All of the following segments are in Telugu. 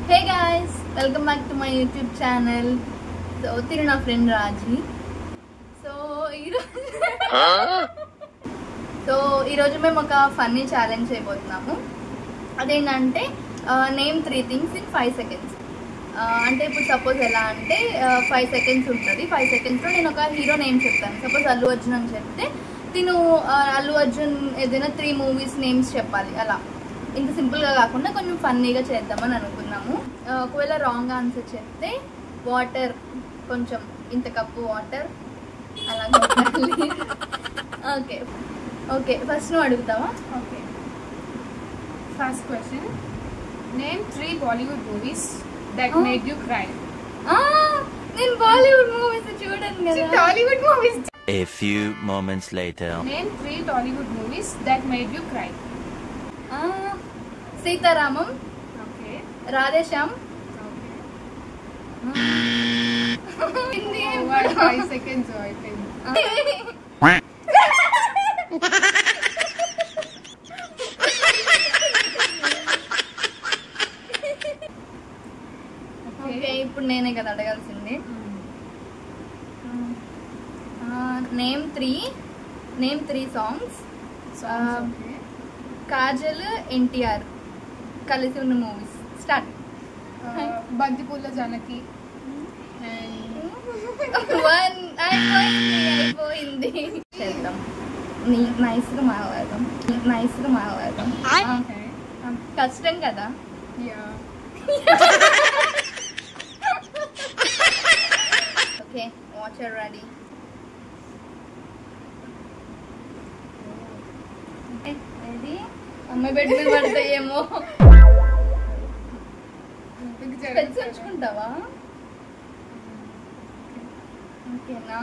Hey guys, welcome back to my YouTube channel. So, this is my friend Raji. So, ఈరోజు మేము ఒక ఫన్నీ ఛాలెంజ్ చేయబోతున్నాము. అదేంటంటే నేమ్ 3 things in 5 seconds. అంటే ఇప్పుడు సపోజ్ ఎలా అంటే 5 seconds ఉంటుంది. 5 secondsలో నేను ఒక హీరో నేమ్ చెప్తాను. సపోజ్ అల్లు అర్జున్ అని చెప్తే నేను అల్లు అర్జున్ ఏదైనా 3 movies నేమ్స్ చెప్పాలి. అలా ఇంత సింపుల్గా కాకుండా కొంచెం ఫన్నీగా చేద్దామని అనుకున్నాము. ఒకవేళ రాంగ్ ఆన్సర్ చెప్తే వాటర్, కొంచెం ఇంత కప్పు వాటర్ అలా కొట్టాలి. ఓకే ఓకే, ఫస్ట్ నువ్వు అడుగుతావా? Okay, first question. Name 3 Bollywood movies that made you cry. నేను బాలీవుడ్ మూవీస్ చూడను కదా. Tollywood movies. A few moments later. Name 3 Tollywood movies that made you cry. Sita Ramam, okay, Radhe Shyam. Okay, 5 seconds అయిపోయింది. ఓకే, ఇప్పుడు నేనే కదా అడగాల్సింది. Name three songs. Kajal, NTR కలిసి ఉన్న మూవీస్. స్టార్ట్. బంతిపూల జానకి. అయిపోయింది. చేద్దాం, నైస్గా మాట్లాడదాం. కష్టం కదా. ఓకే, వాచర్ రెడీ. రెడీ. అమ్మాయి బెడ్ మీద పడతాయేమో. పెద్ద ఉంచుకుంటావా? ఓకేనా?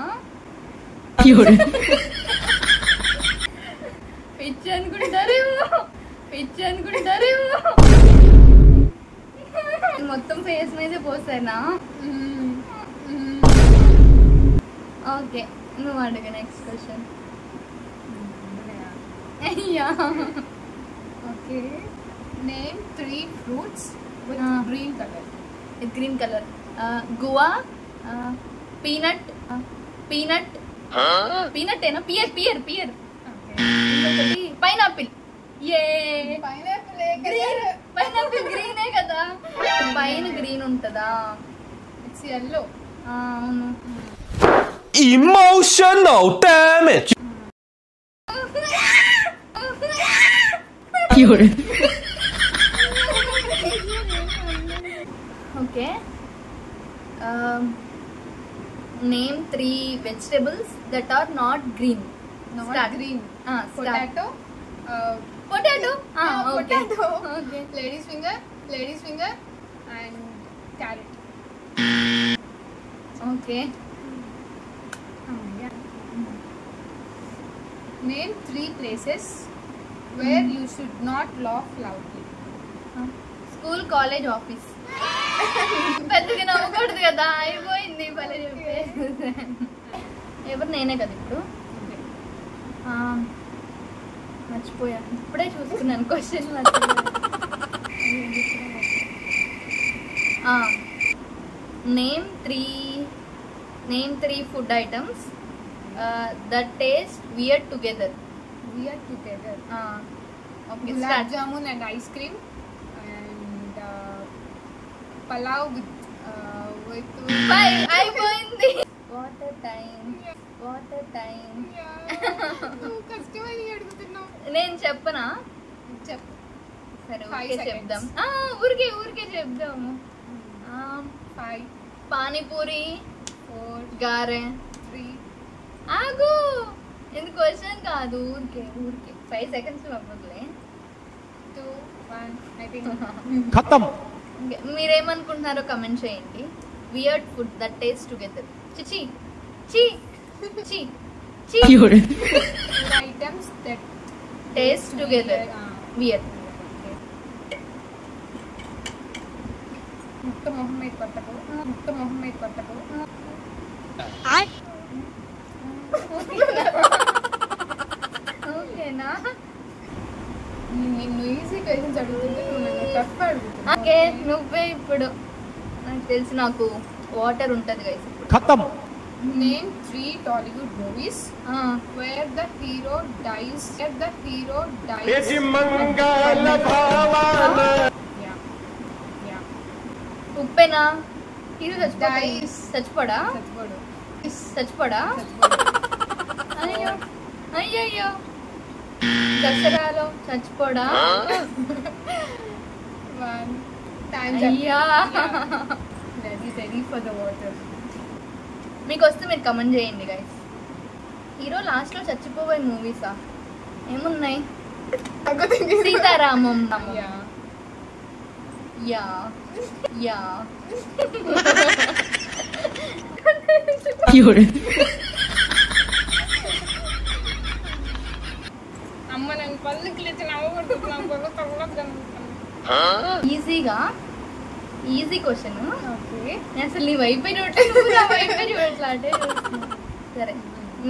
పిచ్చి అనుకుంటారేమో. మొత్తం ఫేస్ మీదే పోసానా? ఓకే, నువ్వు అడుగు నెక్స్ట్ క్వశ్చన్. అయ్యా. Okay, name 3 fruits with green color. Green colour. Guava, peanut ఏనా? పియర్. ఇంకొకటి పైనాపిల్. పైనాపిల్ గ్రీనే కదా. పైన గ్రీన్ ఉంటుందా? It's yellow. అవును. Emotional damage. Okay, name 3 vegetables that are not green. Not green. Potato. Potato. Okay. Okay. Lady's finger and carrot. Okay. Name 3 places where you should not laugh loudly. School, college, office. పెద్దగా నవ్వకూడదు కదా. అయిపోయింది. భలే చెప్పేసి. ఎవరు? నేనే కదా ఇప్పుడు. మర్చిపోయాను, ఇప్పుడే చూసుకున్నాను question. Name three food items that taste weird together. Okay, Gulab start. jamun and ice cream, and palau with అయిపోయింది. Water time. కష్టమని అడుగుతున్నావు. నేను చెప్పనా? చెప్పు. సరే, 5 ఊరికే seconds. చెప్దాం. ఊరికే చెప్దాము. 5, పానీపూరి, 4, గారె. 3, ఆగు, ఎందుకు క్వశ్చన్ కాదు. ఊరికే 5 seconds పంపదులే. 2, 1 అయిపోయింది. ఖతం. మీరేమనుకుంటున్నారో కమెంట్ చేయండి. Weird food that taste together. చి Food items that taste together. Weird. ముట్ట మొహం మీద కొట్టకు. ఓకేనా? నిన్ను ఈజీ క్వశ్చన్స్ అడుగుతుంటే నువ్వు నన్ను టఫ్ అడుగుతున్నావు. ఓకే నువ్వే ఇప్పుడు నాకు తెలిసి నాకు వాటర్ ఉంటుంది గైస్ खत्म Name 3 Tollywood movies where the hero dies. Yeah. Uppena hero Dies. చచ్చిపోడా చచ్చిపోడు. చచ్చిపోడా అయ్యో అయ్యయ్యో దసరాలో చచ్చిపోడా One. Time. అయ్యా Ready for the water. మీకు వస్తే మీరు కమెంట్ చేయండి గైస్ హీరో లాస్ట్లో చచ్చిపోయే మూవీసా ఏమున్నాయి సీతారామం Yeah. యా యా అమ్మ నన్ను పళ్ళకి లేచి నవ్వగొడుతున్నాను పళ్ళు తగ్గలేదు. ఈజీగా ఈజీ క్వశ్చన్ ఓకే నేను అసలు నీ వైపే చూడట్లే సరే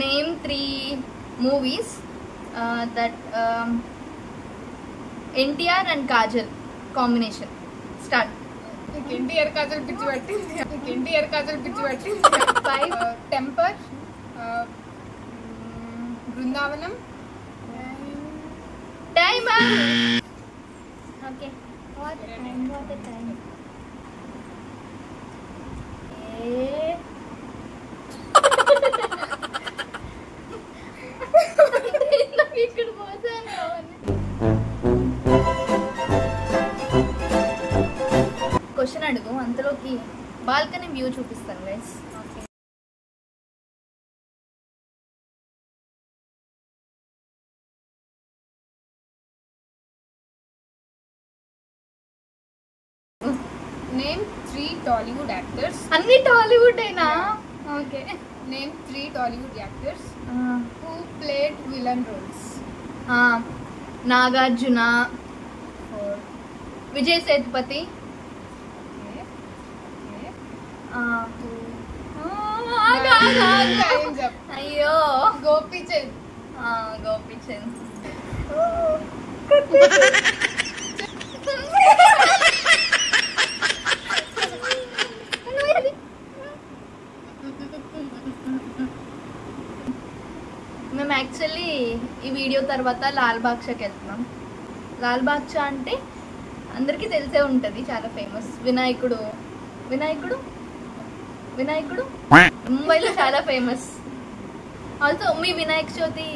name 3 movies that NTR and Kajal combination start నీకు ఎన్టీఆర్ కాజల్ పిచ్చి పట్టింది. 5 Temper, Brindavanam, time okay what time ఇక్కడ పోసాను క్వశ్చన్ అడుగు అంతలోకి బాల్కనీ వ్యూ చూపిస్తాను గైస్ నేమ్ 3 టాలీవుడ్ యాక్టర్స్. అన్ని టాలీవుడ్ అయినా okay name 3 Tollywood actors who played villain roles. Nagarjuna 4. Vijay Sethupathi అయ్యో గోపీచంద్. గోపీచంద్ మేము యాక్చువల్లీ ఈ వీడియో తర్వాత లాల్ బాద్షాకి వెళ్తున్నాం. లాల్ బాద్షా అంటే అందరికీ తెలిసే ఉంటుంది, చాలా ఫేమస్. వినాయకుడు ముంబైలో చాలా ఫేమస్. ఆల్సో మీ వినాయక చవితి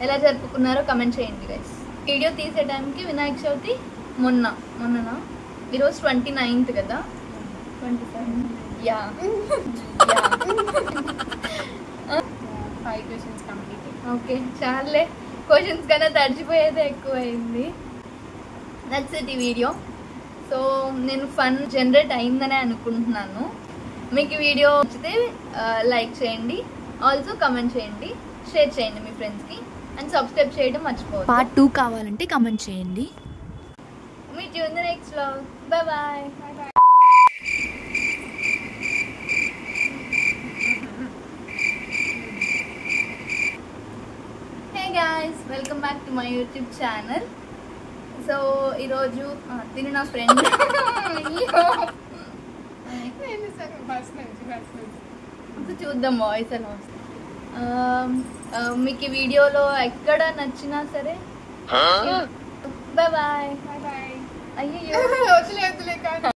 ఎలా జరుపుకున్నారో కమెంట్ చేయండి గైస్. వీడియో తీసే టైంకి వినాయక చవితి మొన్ననా ఈరోజు 29th కదా, 27 యా 5 questions completed. ఓకే చాలే, క్వశ్చన్స్ కన్నా తడిచిపోయేదే ఎక్కువైంది. దట్స్ ఇట్ ఈ వీడియో. సో నేను ఫన్ జనరేట్ అయిందనే అనుకుంటున్నాను. మీకు ఈ వీడియో నచ్చితే లైక్ చేయండి, ఆల్సో కమెంట్ చేయండి, షేర్ చేయండి మీ ఫ్రెండ్స్కి, అండ్ సబ్స్క్రైబ్ చేయడం మర్చిపోవద్దు. పార్ట్ 2 కావాలంటే కమెంట్ చేయండి. Meet you in the next vlog. Bye bye. Hey guys, welcome back to my YouTube channel. So ఈరోజు తిను నా ఫ్రెండ్ చూద్దాం వాయిస్ ఎలా వస్తుంది. మీకు ఈ వీడియోలో ఎక్కడ నచ్చినా సరే బాయ్ బాయ్. అయ్యో వదిలే